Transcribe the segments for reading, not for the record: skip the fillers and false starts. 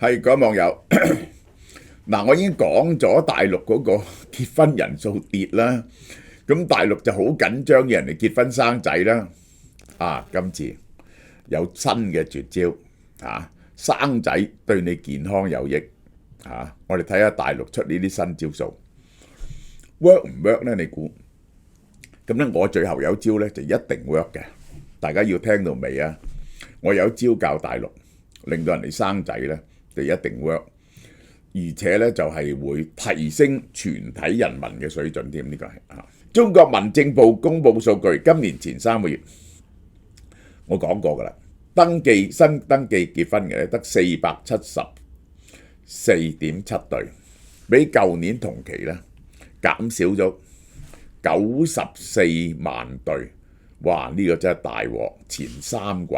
係各位網友，嗱，我已經講咗大陸嗰個結婚人數跌啦，咁大陸就好緊張嘅人哋結婚生仔啦。今次有新嘅絕招，生仔對你健康有益。我哋睇下大陸出呢啲新招數 work 唔 work 呢？你估？咁咧，我最後有招咧就一定 work 嘅，大家要聽到尾啊！我有招教大陸，令到人哋生仔咧就一定 work， 而且咧就係會提升全體人民嘅水準添。呢個係中國民政部公布數據，今年前3個月，我講過噶啦，新登記結婚嘅咧得474.7對，比舊年同期咧減少咗94萬對。哇！呢個真係大鑊，前3季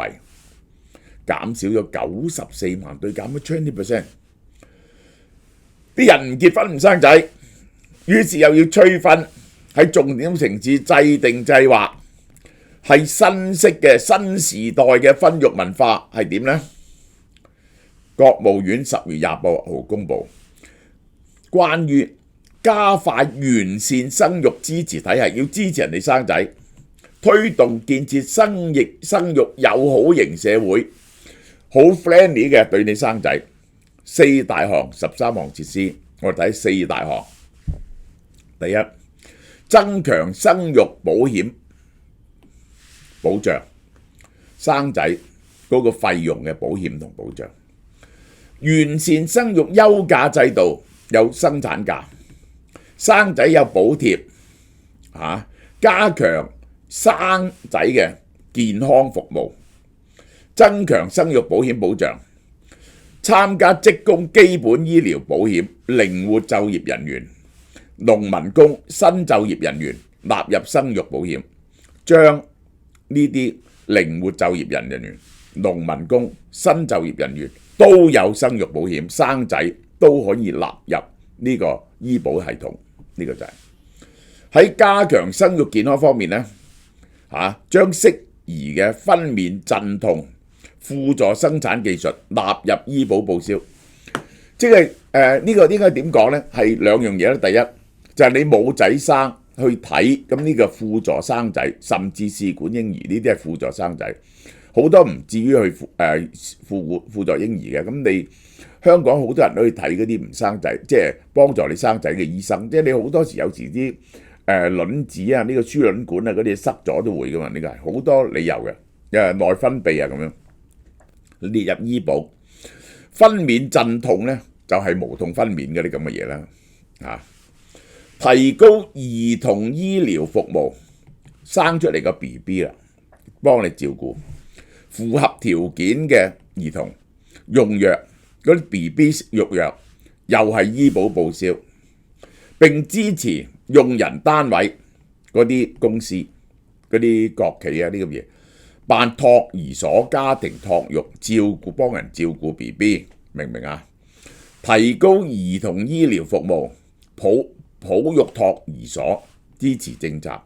減少咗94萬對，減咗 20%。啲人唔結婚唔生仔，於是又要催婚，喺重點城市制定計劃，係新式嘅新時代嘅婚育文化係點呢？國務院10月28號公布，關於加快完善生育支持體系，要支持人哋生仔，推動建設生育友好型社會，好 friendly 嘅對你生仔。4大項13項設施，我哋睇4大項。第一，增強生育保險保障，生仔嗰個費用嘅保險同保障，完善生育休假制度，有生產假，生仔有補貼，加強生仔嘅健康服務，增強生育保險保障，參加職工基本醫療保險，靈活就業人員、農民工、新就業人員納入生育保險，將呢啲靈活就業人員、農民工、新就業人員都有生育保險，生仔都可以納入呢個醫保系統。呢個就係喺加強生育健康方面呢，將適宜嘅分娩鎮痛輔助生產技術納入醫保報銷。即係呢個應該點講呢？係2樣嘢啦。第一就係你冇仔生去睇，咁呢個輔助生仔，甚至試管嬰兒呢啲係輔助生仔，好多唔至於去輔助嬰兒嘅。咁你香港好多人都去睇嗰啲唔生仔，即係幫助你生仔嘅醫生。即係你好多時有時啲卵子啊，呢個輸卵管啊嗰啲塞咗都會噶嘛。呢個係好多理由嘅，內分泌啊咁樣列入醫保。分娩鎮痛咧就係無痛分娩嗰啲咁嘅嘢啦。提高兒童醫療服務，生出嚟個 BB 啦，幫你照顧，符合條件嘅兒童用藥，嗰啲 BB 育藥又係醫保報銷，並支持用人單位嗰啲公司、嗰啲國企啊呢咁嘢，辦托兒所、家庭托育照顧，幫人照顧 BB， 明唔明啊？提高兒童醫療服務，普育托兒所支持政策，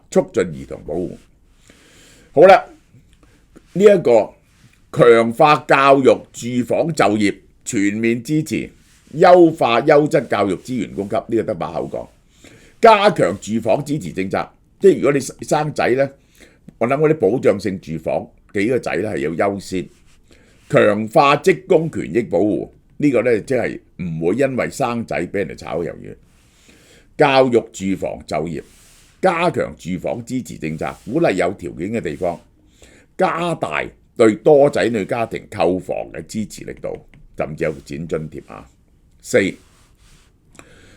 促進兒童保護。好啦，呢一個強化教育、住房、就業，全面支持優化優質教育資源供給，呢個得把口講。加強住房支持政策，即係如果你生仔呢，我諗嗰啲保障性住房幾個仔咧係要優先。強化職工權益保護，呢個呢即係唔會因為生仔俾人哋炒魷魚。教育、住房、就業，加強住房支持政策，鼓勵有條件嘅地方加大對多仔女家庭購房嘅支持力度，甚至有展津貼。4，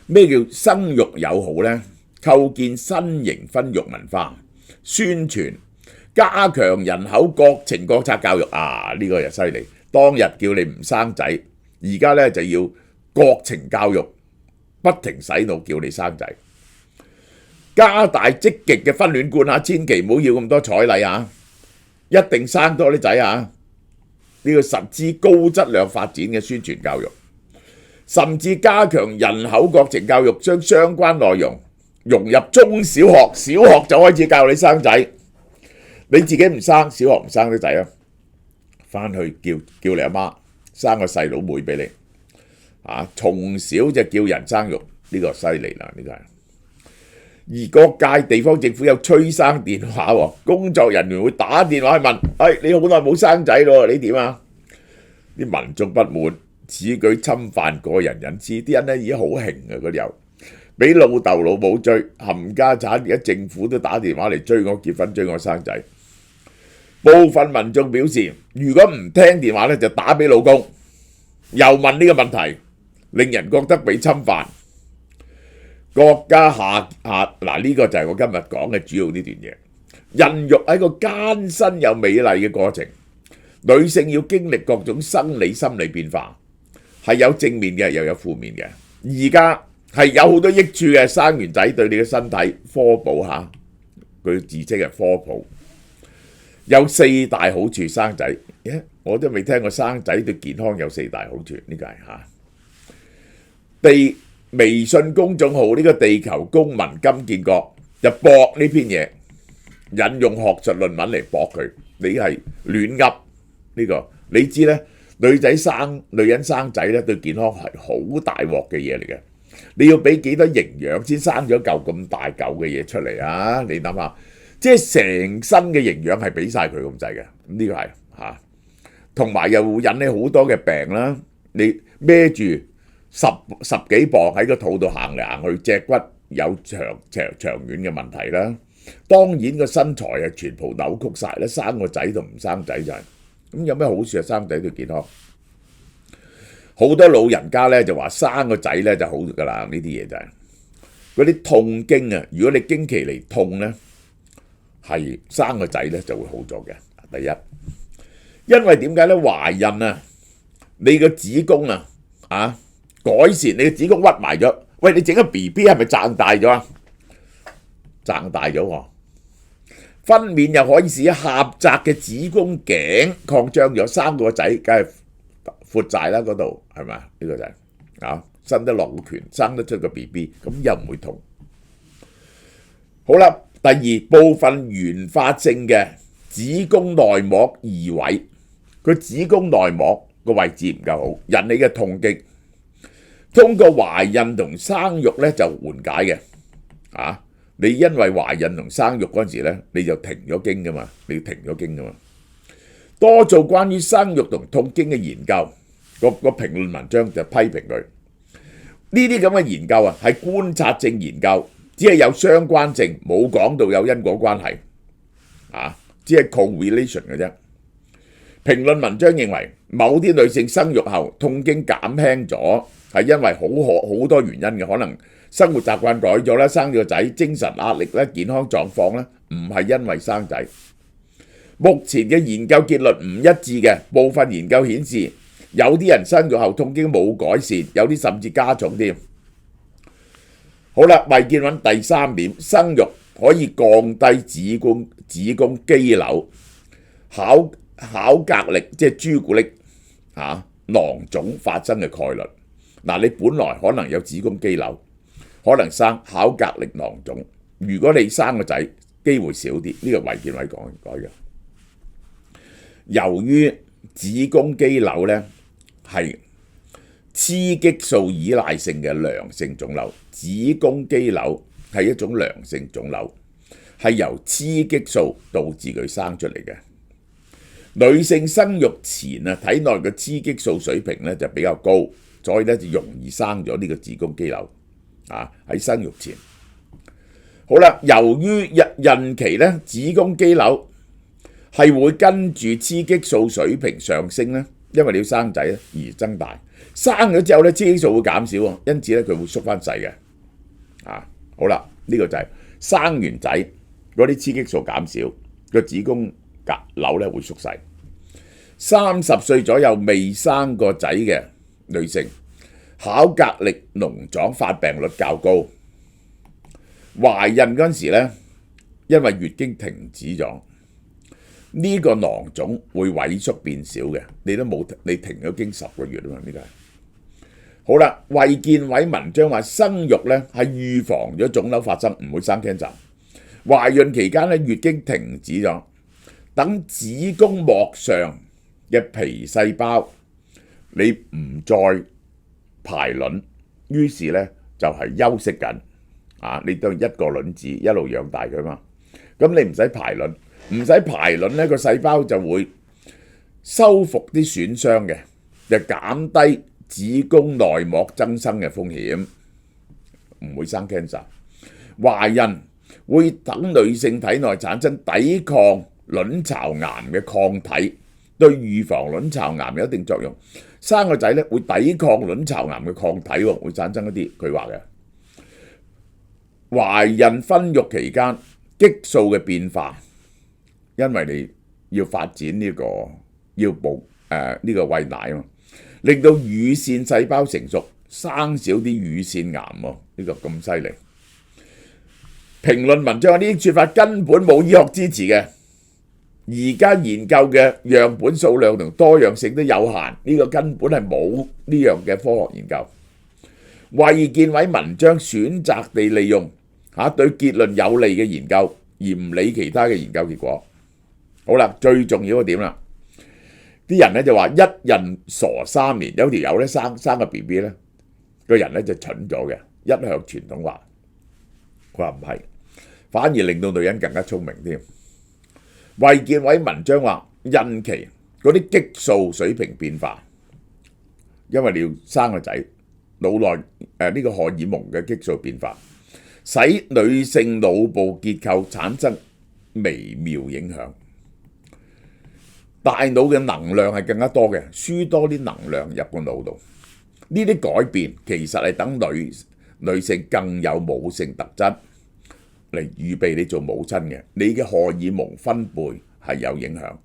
咩叫生育友好呢？構建新型婚育文化，宣傳加強人口國情國策教育。呢個又犀利，當日叫你唔生仔，而家呢就要國情教育，不停洗腦叫你生仔。加大積極嘅婚戀觀，千祈唔好要咁多彩禮，一定生多啲仔。呢個實施高質量發展嘅宣傳教育，甚至加強人口國情教育，將相關內容融入中小學，小學就開始教你生仔。你自己唔生，小學唔生啲仔翻去叫你阿媽生個細佬妹俾你從小就叫人生育，呢個犀利啦，呢個係。而各界地方政府有催生電話喎，工作人員會打電話去問：你好耐冇生仔咯，你點啊？啲民眾不滿，此舉侵犯個人隱私，啲人咧已經好興啊！嗰啲又俾老豆老母追，冚家產，而家政府都打電話嚟追我結婚，追我生仔。部分民眾表示，如果唔聽電話咧，就打俾老公，又問呢個問題，令人覺得被侵犯。國家下嗱，呢個就係我今日講嘅主要呢段嘢。孕育係一個艱辛又美麗嘅過程，女性要經歷各種生理心理變化，係有正面嘅，又有負面嘅。而家係有好多益處嘅，生完仔對你嘅身體科普下，佢自稱係科普，有4大好處。生仔，我都未聽過生仔對健康有4大好處，呢個係微信公眾號呢個地球公民金建國就駁呢篇嘢，引用學術論文嚟駁佢，你係亂噏呢個。你知咧，女人生仔咧對健康係好大鑊嘅嘢嚟嘅，你要俾幾多營養先生咗嚿咁大嚿嘅嘢出嚟啊？你諗下，即係成身嘅營養係俾晒佢咁滯嘅，呢個係同埋又會引起好多嘅病啦。你孭住十幾磅喺個肚度行嚟行去，脊骨有長遠嘅問題啦。當然個身材係全部扭曲晒啦。生個仔同唔生仔就係咁，有咩好處啊？生仔對健康，好多老人家咧就話生個仔咧就好噶啦。呢啲嘢就係嗰啲痛經啊，如果你經期嚟痛咧，係生個仔咧就會好咗嘅。第一，因為點解咧？懷孕啊，你個子宮改善，你個子宮屈埋咗，喂，你整個 BB 係咪撐大咗啊？撐大咗喎，分娩又可以使狹窄嘅子宮頸擴張咗，生個仔梗係闊晒啦，嗰度係咪？呢個就係生得落個拳，生得出個 BB， 咁又唔會痛。好啦，第二，部分原發性嘅子宮內膜異位，佢子宮內膜個位置唔夠好，引起嘅痛經。通過懷孕同生育咧就緩解嘅。你因為懷孕同生育嗰陣時咧，你就停咗經噶嘛，你要停咗經噶嘛。多做關於生育同痛經嘅研究，個評論文章就批評佢呢啲咁嘅研究係觀察性研究，只係有相關性，冇講到有因果關係，只係 correlation 嘅啫。評論文章認為，某啲女性生育後痛經減輕咗，係因為好多原因嘅，可能生活習慣改咗啦，生咗個仔，精神壓力咧，健康狀況咧，唔係因為生仔。目前嘅研究結論唔一致嘅，部分研究顯示，有啲人生育後痛經冇改善，有啲甚至加重添。好啦，衛健委第3點，生育可以降低子宮肌瘤、考格力即係朱古力囊腫發生嘅概率。你本來可能有子宮肌瘤，可能生考格力囊腫。如果你生個仔，機會少啲。呢個衛健委講嘅。由於子宮肌瘤咧係雌激素依賴性嘅良性腫瘤，子宮肌瘤係一種良性腫瘤，係由雌激素導致佢生出嚟嘅。女性生育前體內嘅雌激素水平咧就比較高，所以咧就容易生咗呢個子宮肌瘤喺生育前。好啦，由於孕期咧子宮肌瘤係會跟住雌激素水平上升咧，因為你要生仔而增大。生咗之後咧，雌激素會減少，因此咧佢會縮翻細嘅。好啦，呢個就係生完仔嗰啲雌激素減少，個子宮瘤咧會縮細。30歲左右未生過仔嘅女性，考格力膿腫發病率較高。懷孕嗰陣時咧，因為月經停止咗，呢個囊腫會萎縮變小嘅。你停咗經10個月啊嘛，呢個係。好啦，衛健委文章話生育咧係預防咗腫瘤發生，唔會生 cancer。懷孕期間咧月經停止咗，等子宮膜上嘅皮細胞你唔再排卵，於是咧就係休息緊你當一個卵子一路養大佢嘛。咁你唔使排卵，咧個細胞就會修復啲損傷嘅，就減低子宮內膜增生嘅風險，唔會生 cancer。懷孕會等女性體內產生抵抗卵巢癌嘅抗體，對預防卵巢癌有一定作用。生個仔咧會抵抗卵巢癌嘅抗體喎，會產生一啲佢話嘅。懷孕分育期間激素嘅變化，因為你要發展呢個要呢個餵奶啊嘛，令到乳腺細胞成熟，生少啲乳腺癌喎，呢個咁犀利。評論文章話呢啲說法根本冇醫學支持嘅，而家研究嘅樣本數量同多樣性都有限，呢個根本係冇呢樣嘅科學研究。衛健委文章選擇地利用對結論有利嘅研究，而唔理其他嘅研究結果。好啦，最重要嘅點啦，啲人咧就話一孕傻3年，有條友咧生個 BB 咧，個人咧就蠢咗嘅，一向傳統話，佢話唔係，反而令到女人更加聰明添。衛健委文章話孕期嗰啲激素水平變化，因為你要生個仔，腦內呢個荷爾蒙嘅激素變化，使女性腦部結構產生微妙影響。大腦嘅能量係更加多嘅，輸多啲能量入個腦度。呢啲改變其實係等女性更有母性特質嚟預備你做母親嘅。你嘅荷爾蒙分配係有影響，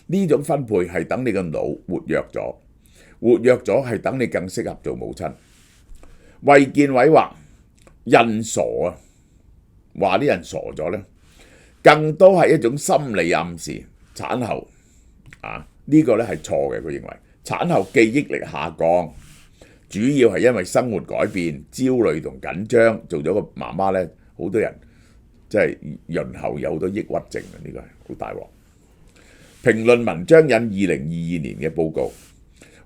呢種分配係等你個腦活躍咗係等你更適合做母親。衛健委話孕傻話啲人傻咗咧，更多係一種心理暗示。產後呢個咧係錯嘅，佢認為產後記憶力下降，主要係因為生活改變、焦慮同緊張。做咗個媽媽咧，好多人即係孕後有好多抑鬱症啊！呢個係好大鑊。評論文章引2022年嘅報告，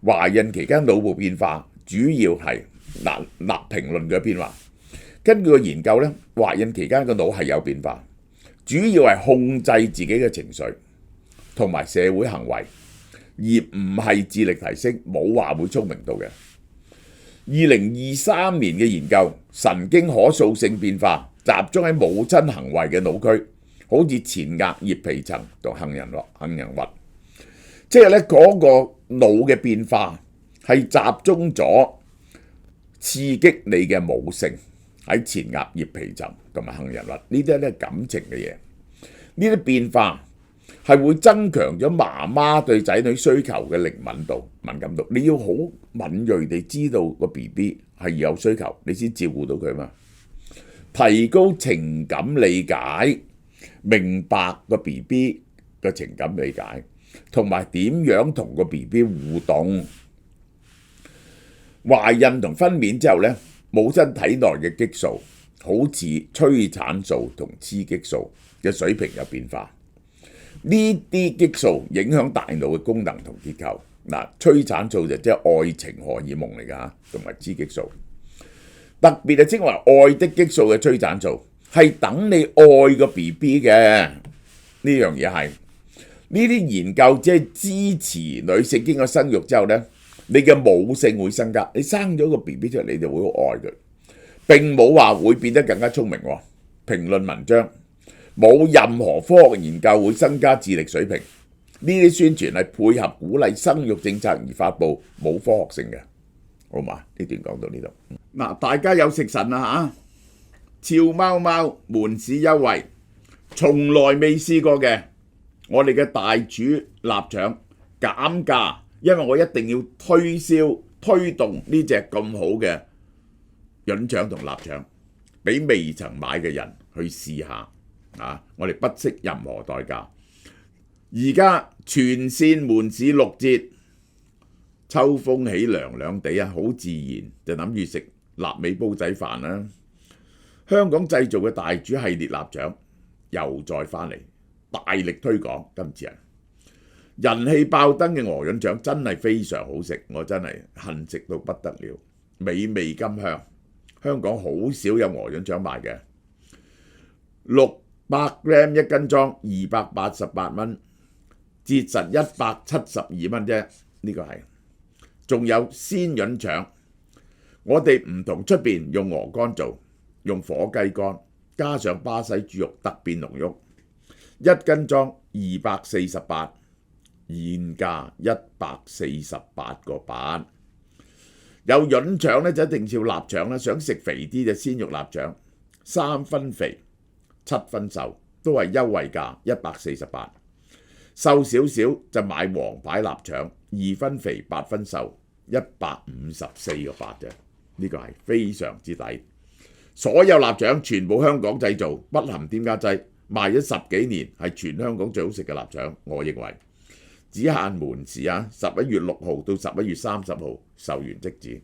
懷孕期間腦部變化主要係評論嘅變化。根據個研究咧，懷孕期間個腦係有變化，主要係控制自己嘅情緒同埋社會行為，而唔係智力提升，冇話會聰明到嘅。2023年嘅研究，神經可塑性變化集中喺母親行為嘅腦區，好似前額葉皮層同杏仁核，即係咧嗰個腦嘅變化係集中咗刺激你嘅母性喺前額葉皮層同埋杏仁核，呢啲咧感情嘅嘢，呢啲變化係會增強咗媽媽對仔女需求嘅靈敏感度。你要好敏銳地知道個 BB 係有需求，你先照顧到佢嘛。提高情感理解，明白個 BB 嘅情感理解，同埋點樣同個 BB 互動。懷孕同分娩之後咧，母親體內嘅激素，好似催產素同雌激素嘅水平有變化。呢啲激素影響大腦嘅功能同結構。催產素就即係愛情荷爾蒙嚟㗎，同埋雌激素。特別係稱為愛的激素嘅催產素，係等你愛個 BB 嘅。呢樣嘢係呢啲研究即係支持女性經過生育之後呢，你嘅母性會增加。你生咗個 BB 出嚟，你就會好愛佢，並冇話會變得更加聰明。評論文章冇任何科學研究會增加智力水平，呢啲宣傳係配合鼓勵生育政策而發布，冇科學性嘅。好嘛？呢段講到呢度。大家有食神啦嚇！俏貓貓門市優惠，從來未試過嘅。我哋嘅大廚臘腸減價，因為我一定要推動呢隻咁好嘅潤腸同臘腸，俾未曾買嘅人去試下。我哋不惜任何代價。而家全線門市6折，秋風起涼涼地好自然就諗住食臘味煲仔飯啦。香港製造嘅大廚系列臘腸又再返嚟，大力推廣今次人氣爆燈嘅鵝潤腸真係非常好食，我真係恨食到不得了，美味甘香。香港好少有鵝潤腸賣嘅，600g 一斤裝，288蚊，折實172蚊啫。呢個係仲有鮮潤腸，我哋唔同出邊用鵝肝做，用火雞肝加上巴西豬肉特別濃郁，1斤裝248，現價148個8。有潤腸咧就一定要臘腸啦，想食肥啲就鮮肉臘腸，3分肥7分瘦，都係優惠價148。瘦少少就買黃牌臘腸，2分肥8分瘦，154個8啫。呢個係非常之抵。所有臘腸全部香港製造，不含添加劑，賣咗10幾年，係全香港最好食嘅臘腸。我認為只限門市啊，11月6號到11月30號售完即止。